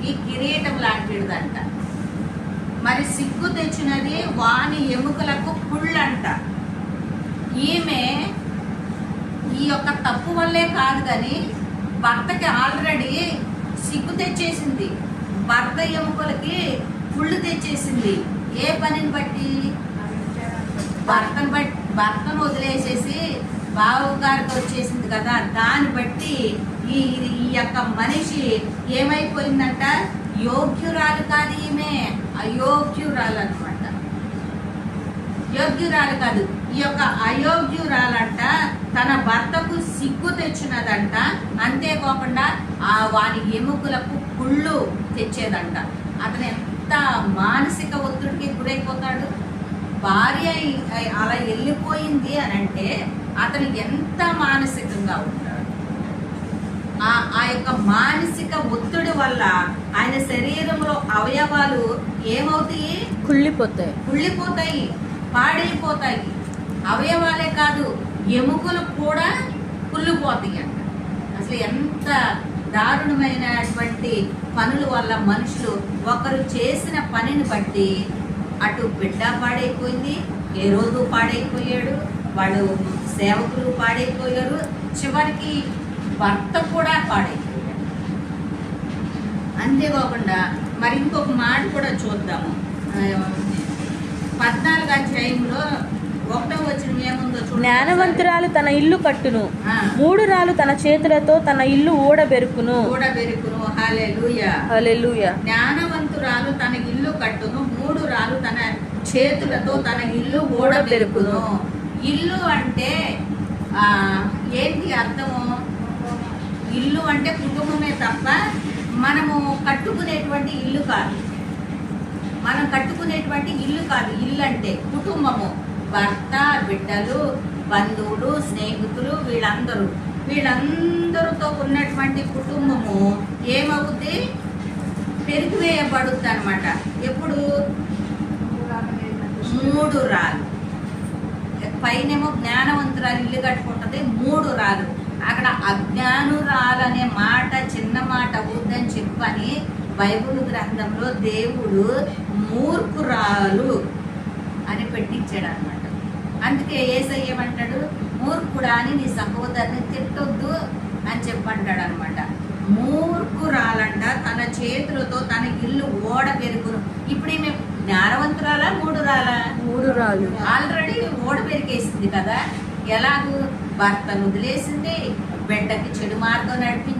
వానికి కిరీటం లాంటిదంట. మరి సిగ్గు తెచ్చినది వాని ఎముకలకు కుళ్ళంట. ఈమె ఈ యొక్క తప్పు వల్లే కాదు కానీ భర్తకి ఆల్రెడీ సిగ్గు తెచ్చేసింది, భర్త ఎముకలకి కుళ్ళు తెచ్చేసింది. ఏ పనిని బట్టి? భర్తను వదిలేసేసి బావగారికి వచ్చేసింది కదా, దాన్ని బట్టి ఈ యొక్క మనిషి ఏమైపోయిందంట, యోగ్యురాలు కాదు ఈమె, అయోగ్యురాలు అనమాట. యోగ్యురాలు కాదు, ఈ యొక్క అయోగ్యురాలంట తన భర్తకు సిగ్గు తెచ్చినదంట. అంతేకాకుండా వాని ఎముకలకు కుళ్ళు తెచ్చేదంట. అతను ఎంత మానసిక ఒత్తిడికి గురైపోతాడు. భార్య అలా వెళ్ళిపోయింది అని అంటే అతను ఎంత మానసికంగా ఉంటాడు. ఆ యొక్క మానసిక ఒత్తిడి వల్ల ఆయన శరీరంలో అవయవాలు ఏమవుతాయి? కుళ్ళిపోతాయి, పాడైపోతాయి. అవయవాలే కాదు, ఎముకలు కూడా కుళ్ళిపోతాయి అంట. అసలు ఎంత దారుణమైనటువంటి పనుల వల్ల మనుషులు ఒకరు చేసిన పనిని బట్టి అటు బిడ్డ పాడైపోయింది, ఏ రోజు పాడైపోయాడు, వాళ్ళు సేవకులు పాడైపోయారు, చివరికి భర్త కూడా పాడైపోయాడు. అంతేకాకుండా మరి ఇంకొక మాట కూడా చూద్దాము. 14వ అధ్యాయంలో 1వ వచనం ఏముందో చూడండి. జ్ఞానవంతురాలు తన ఇల్లు కట్టును, 3 రాళ్ళు తన చేతులతో తన ఇల్లు ఊడబెరుకును. హల్లెలూయా, హల్లెలూయా. జ్ఞానవంతురాలు తన ఇల్లు కట్టును, 3 రాళ్ళు తన చేతులతో తన ఇల్లు ఊడబెరుకును. ఇల్లు అంటే ఏంటి అర్థము? ఇల్లు అంటే కుటుంబమే తప్ప మనము కట్టుకునేటువంటి ఇల్లు కాదు. మనం కట్టుకునేటువంటి ఇల్లు కాదు. ఇల్లు అంటే కుటుంబము, భర్త, బిడ్డలు, బంధువులు, స్నేహితులు, వీళ్ళందరితో ఉన్నటువంటి కుటుంబము ఏమవుద్ది? పెరిగివేయబడుద్ది అనమాట. ఎప్పుడు? 3 రాళ్ళు. పైనేమో జ్ఞానవంతురాలు ఇల్లు కట్టుకుంటుంది, 3 రాళ్ళు. అక్కడ అజ్ఞానురాలు అనే మాట చిన్న మాట అవుద్దని చెప్పని బైబిల్ గ్రంథంలో దేవుడు మూర్ఖురాలు అని పెట్టించాడు అనమాట. అందుకే యేసయ్య ఏమంటాడు? మూర్ఖుడా అని నీ సహోదరుని తిట్టొద్దు అని చెప్పంటాడు అనమాట. మూర్ఖురాలంట తన చేతులతో తన ఇల్లు పెరుగును. ఇప్పుడు ఈమె జ్ఞానవంతురాలా? 3 రాళ్ళు. ఆల్రెడీ పెరిగేసింది కదా. ఎలాగూ భర్తను వదిలేసింది, బిడ్డకి చెడు మార్గం నడిపించింది.